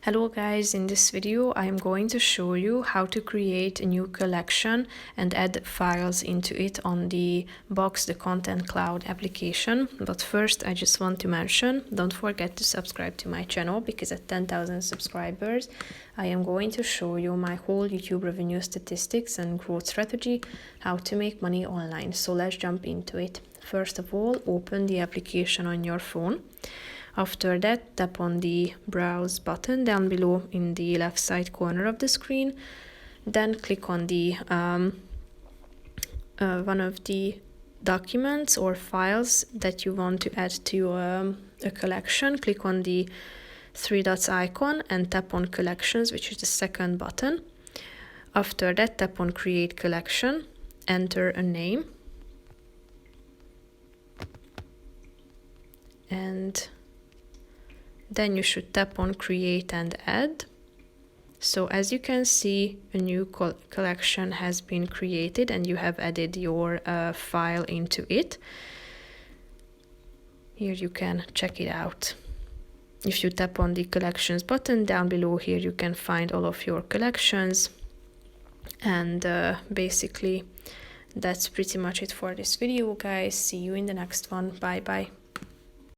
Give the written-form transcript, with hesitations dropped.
Hello guys, in this video I am going to show you how to create a new collection and add files into it on the Box the Content Cloud application. But first I just want to mention, don't forget to subscribe to my channel because at 10,000 subscribers I am going to show you my whole YouTube revenue statistics and growth strategy, how to make money online. So let's jump into it. First of all, open the application on your phone. After that, tap on the Browse button down below in the left side corner of the screen. Then click on the one of the documents or files that you want to add to a collection. Click on the three dots icon and tap on Collections, which is the second button. After that, tap on Create Collection, enter a name, and then you should tap on Create and Add. So as you can see, a new collection has been created and you have added your file into it. Here you can check it out. If you tap on the Collections button down below, here you can find all of your collections. And basically, that's pretty much it for this video, guys. See you in the next one. Bye bye.